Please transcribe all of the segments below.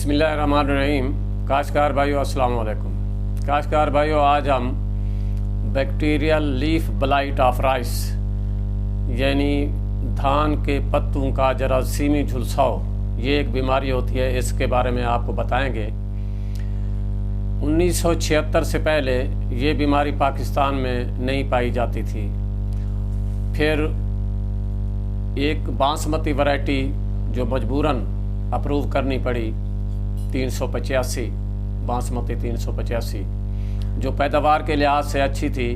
बिस्मिल्लाहिर्रहमानिर्रहीम। काश्तकार भाइयों अस्सलाम वालेकुम। काश्तकार भाइयों, आज हम bacterial leaf blight of rice यानी धान के पत्तों का जरासीमी झुलसाव, ये एक बीमारी होती है, इसके बारे में आपको बताएंगे। 1976 से पहले ये बीमारी पाकिस्तान में नहीं पाई जाती थी। फिर एक बासमती वैरायटी जो मजबूरन अप्रूव करनी पड़ी 385 बासमती 385, जो पैदावार के लिहाज से अच्छी थी,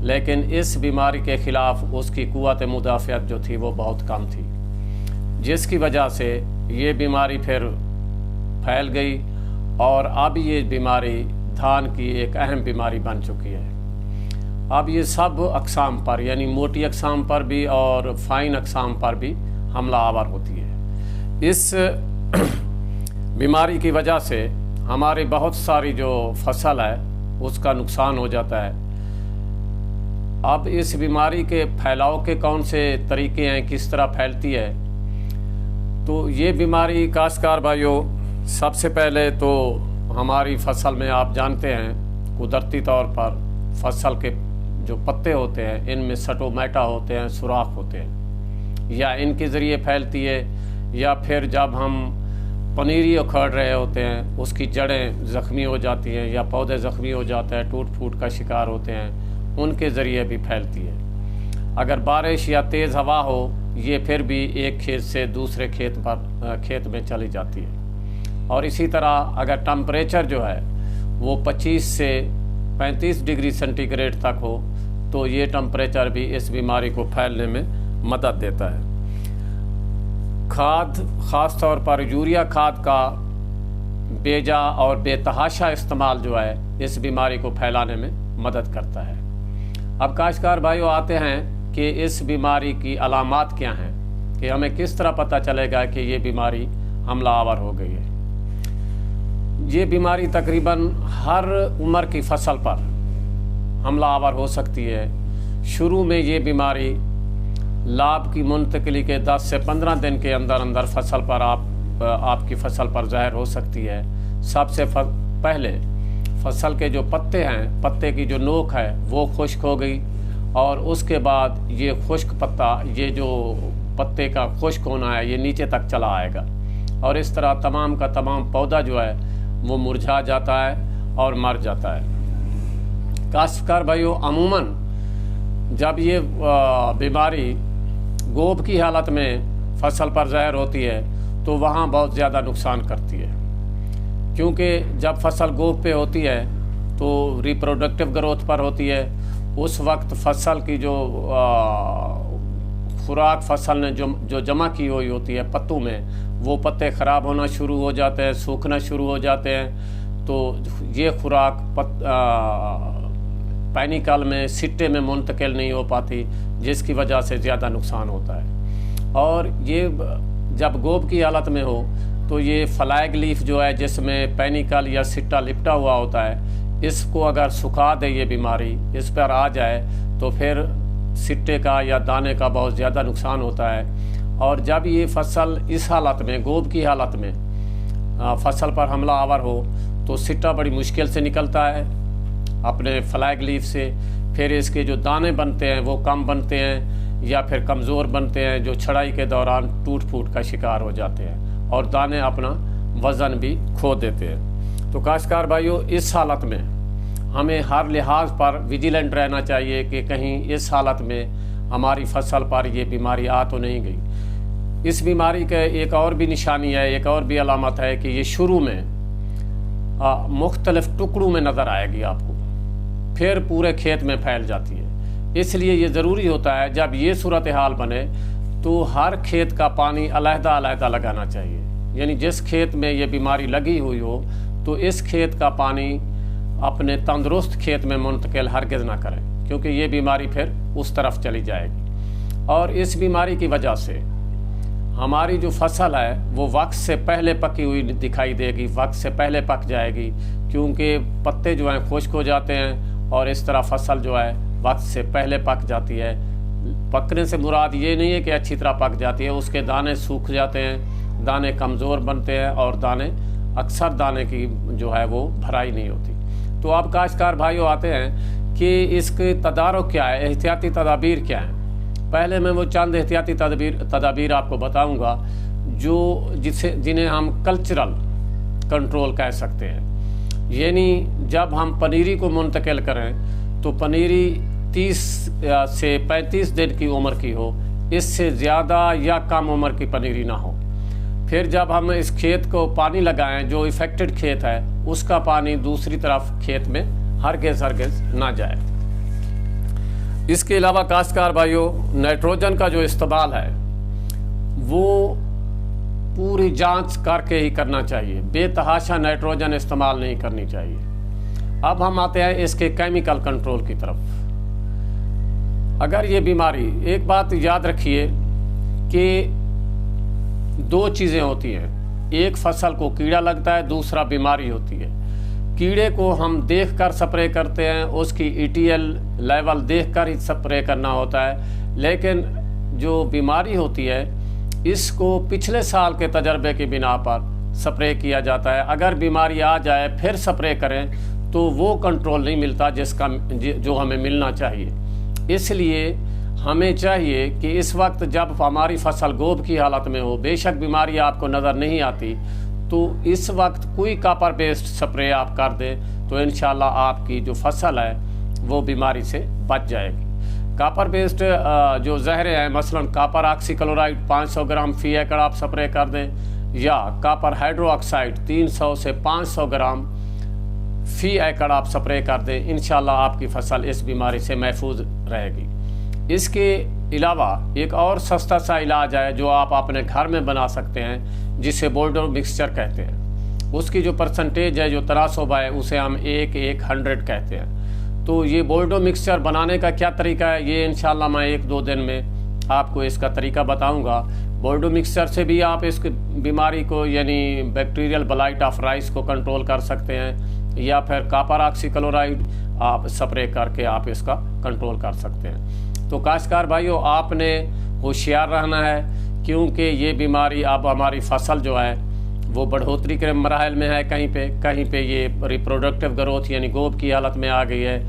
लेकिन इस बीमारी के ख़िलाफ़ उसकी क़ुव्वत मुदाफ़ियत जो थी वो बहुत कम थी, जिसकी वजह से ये बीमारी फिर फैल गई और अब ये बीमारी धान की एक अहम बीमारी बन चुकी है। अब ये सब अक़साम पर यानी मोटी अक़साम पर भी और फ़ाइन अक़साम पर भी हमला आवर होती है। इस बीमारी की वजह से हमारी बहुत सारी जो फसल है उसका नुकसान हो जाता है। अब इस बीमारी के फैलाव के कौन से तरीके हैं, किस तरह फैलती है, तो ये बीमारी काश्तकार भाइयों, सबसे पहले तो हमारी फसल में आप जानते हैं कुदरती तौर पर फसल के जो पत्ते होते हैं इनमें स्टोमेटा होते हैं, सुराख होते हैं, या इनके ज़रिए फैलती है, या फिर जब हम पनीरी उखाड़ रहे होते हैं उसकी जड़ें ज़ख्मी हो जाती हैं या पौधे ज़ख्मी हो जाते हैं, टूट फूट का शिकार होते हैं, उनके ज़रिए भी फैलती है। अगर बारिश या तेज़ हवा हो, ये फिर भी एक खेत से दूसरे खेत में चली जाती है। और इसी तरह अगर टेम्परेचर जो है वो 25 से 35 डिग्री सेंटीग्रेड तक हो तो ये टेम्परेचर भी इस बीमारी को फैलने में मदद देता है। खाद, ख़ास तौर पर यूरिया खाद का बेजा और बेतहाशा इस्तेमाल जो है इस बीमारी को फैलाने में मदद करता है। अब काश्तकार भाइयों आते हैं कि इस बीमारी की अलामात क्या हैं, कि हमें किस तरह पता चलेगा कि ये बीमारी हमला आवर हो गई है। ये बीमारी तकरीबन हर उम्र की फसल पर हमला आवर हो सकती है। शुरू में ये बीमारी लाभ की मुंतकिली के 10 से 15 दिन के अंदर अंदर फसल पर आपकी फसल पर ज़ाहिर हो सकती है। सबसे पहले फसल के जो पत्ते हैं, पत्ते की जो नोक है वो खुश्क हो गई, और उसके बाद ये खुश्क पत्ता, ये जो पत्ते का खुश्क होना है, ये नीचे तक चला आएगा, और इस तरह तमाम का तमाम पौधा जो है वो मुरझा जाता है और मर जाता है। काश्तकार भाइयों, अमूमन जब ये बीमारी गोब की हालत में फसल पर ज़ाहिर होती है तो वहाँ बहुत ज़्यादा नुकसान करती है, क्योंकि जब फसल गोब पे होती है तो रिप्रोडक्टिव ग्रोथ पर होती है। उस वक्त फसल की जो खुराक फसल ने जो जमा की हुई होती है पत्तों में, वो पत्ते ख़राब होना शुरू हो जाते हैं, सूखना शुरू हो जाते हैं, तो ये खुराक पैनिकल में, सिट्टे में मुंतकिल नहीं हो पाती, जिसकी वजह से ज़्यादा नुकसान होता है। और ये जब गोब की हालत में हो तो ये फ्लैग लीफ जो है जिसमें पैनिकल या सिट्टा लिपटा हुआ होता है, इसको अगर सुखा दे ये बीमारी, इस पर आ जाए तो फिर सिट्टे का या दाने का बहुत ज़्यादा नुकसान होता है। और जब ये फसल इस हालत में, गोब की हालत में फसल पर हमला आवर हो तो सिट्टा बड़ी मुश्किल से निकलता है अपने फ्लैग लीफ से। फिर इसके जो दाने बनते हैं वो कम बनते हैं या फिर कमज़ोर बनते हैं, जो छड़ाई के दौरान टूट फूट का शिकार हो जाते हैं और दाने अपना वज़न भी खो देते हैं। तो काश्तकार भाइयों, इस हालत में हमें हर लिहाज पर विजिलेंट रहना चाहिए कि कहीं इस हालत में हमारी फसल पर ये बीमारी आ तो नहीं गई। इस बीमारी का एक और भी निशानी है, एक और भी अलामत है कि ये शुरू में मुख्तलिफ टुकड़ों में नज़र आएगी आपको, फिर पूरे खेत में फैल जाती है। इसलिए ये ज़रूरी होता है जब ये सूरत हाल बने तो हर खेत का पानी अलहदा अलहदा लगाना चाहिए। यानी जिस खेत में ये बीमारी लगी हुई हो तो इस खेत का पानी अपने तंदुरुस्त खेत में मुंतकिल हरगिज़ ना करें, क्योंकि ये बीमारी फिर उस तरफ चली जाएगी। और इस बीमारी की वजह से हमारी जो फसल है वो वक्त से पहले पकी हुई दिखाई देगी, वक्त से पहले पक जाएगी, क्योंकि पत्ते जो हैं खुश्क हो जाते हैं और इस तरह फसल जो है वक्त से पहले पक जाती है। पकने से मुराद ये नहीं है कि अच्छी तरह पक जाती है, उसके दाने सूख जाते हैं, दाने कमज़ोर बनते हैं और दाने اکثر دانے کی جو ہے وہ بھرائی نہیں ہوتی۔ تو اب کاشتکار بھائیوں آتے ہیں کہ اس کے تدارک کیا ہے، احتیاطی تدابیر کیا ہیں۔ پہلے میں وہ چند احتیاطی تدابیر آپ کو بتاؤں گا جنہیں ہم کلچرل کنٹرول کہہ سکتے ہیں۔ یعنی جب ہم پنیری کو منتقل کریں تو پنیری 30 سے 35 دن کی عمر کی ہو، اس سے زیادہ یا کم عمر کی پنیری نہ ہو۔ پھر جب ہم اس کھیت کو پانی لگائیں، جو افیکٹڈ کھیت ہے اس کا پانی دوسری طرف کھیت میں ہرگز نہ جائے۔ اس کے علاوہ کاشتکار بھائیوں، نائٹروجن کا جو استعمال ہے وہ پوری جانچ کر کے ہی کرنا چاہیے، بے تحاشا نائٹروجن استعمال نہیں کرنی چاہیے۔ اب ہم آتے ہیں اس کے کیمیکل کنٹرول کی طرف۔ اگر یہ بیماری، ایک بات یاد رکھیے کہ 2 چیزیں ہوتی ہیں، ایک فصل کو کیڑا لگتا ہے، دوسرا بیماری ہوتی ہے۔ کیڑے کو ہم دیکھ کر سپرے کرتے ہیں، اس کی ETL لیول دیکھ کر ہی سپرے کرنا ہوتا ہے، لیکن جو بیماری ہوتی ہے اس کو پچھلے سال کے تجربے کی بنا پر سپرے کیا جاتا ہے۔ اگر بیماری آ جائے پھر سپرے کریں تو وہ کنٹرول نہیں ملتا جو ہمیں ملنا چاہیے۔ اس لیے ہمیں چاہیے کہ اس وقت جب ہماری فصل گوب کی حالت میں ہو، بے شک بیماری آپ کو نظر نہیں آتی، تو اس وقت کوئی کاپر بیسڈ سپرے آپ کر دیں تو انشاءاللہ آپ کی جو فصل ہے وہ بیماری سے بچ جائے گی۔ کاپر بیسڈ جو زہریں ہیں، مثلا کاپر آکسی کلورائڈ 500 گرام فی ایکڑ آپ سپرے کر دیں، یا کاپر ہائیڈرو آکسائڈ 300 سے 500 گرام فی ایکڑ آپ سپرے کر دیں، انشاءاللہ آپ کی فصل اس بیماری سے محفوظ رہے گی۔ اس کے علاوہ ایک اور سستا سا علاج ہے جو آپ اپنے گھر میں بنا سکتے ہیں، جسے بولڈو مکسچر کہتے ہیں۔ اس کی جو پرسنٹیج ہے، جو تناسب ہے، اسے ہم 1:100 کہتے ہیں۔ تو یہ بولڈو مکسچر بنانے کا کیا طریقہ ہے، یہ انشاءاللہ میں 1-2 دن میں آپ کو اس کا طریقہ بتاؤں گا۔ بولڈو مکسچر سے بھی آپ اس بیماری کو، یعنی بیکٹیریل بلائٹ آف رائس کو کنٹرول کر سکتے ہیں، یا پھر کاپر آکسی کلورائڈ آپ سپرے کر کے آپ اس کا کنٹرول کر سکتے ہیں۔ تو کاشتکار بھائیوں، آپ نے ہوشیار رہنا ہے، کیونکہ یہ بیماری اب ہماری فصل جو ہے وہ بڑھوتری کے مراحل میں ہے، کہیں پہ یہ ریپروڈکٹیو گروتھ یعنی گوب کی حالت میں آ گئی ہے۔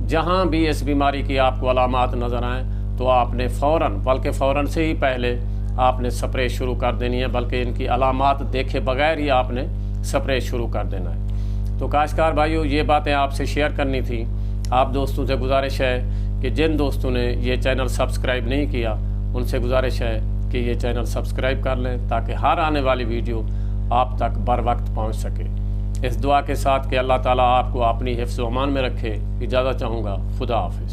جہاں بھی اس بیماری کی آپ کو علامات نظر آئیں تو آپ نے فوراً سے ہی پہلے آپ نے سپرے شروع کر دینی ہے، بلکہ ان کی علامات دیکھے بغیر ہی آپ نے سپرے شروع کر دینا ہے۔ تو کاشتکار بھائیوں، یہ باتیں آپ سے شیئر کرنی تھی۔ آپ دوستوں سے گزارش ہے کہ جن دوستوں نے یہ چینل سبسکرائب نہیں کیا، ان سے گزارش ہے کہ یہ چینل سبسکرائب کر لیں تاکہ ہر آنے والی ویڈیو آپ تک بر وقت پہنچ سکے۔ اس دعا کے ساتھ کہ اللہ تعالیٰ آپ کو اپنی حفظ و امان میں رکھے، اجازت چاہوں گا۔ خدا حافظ۔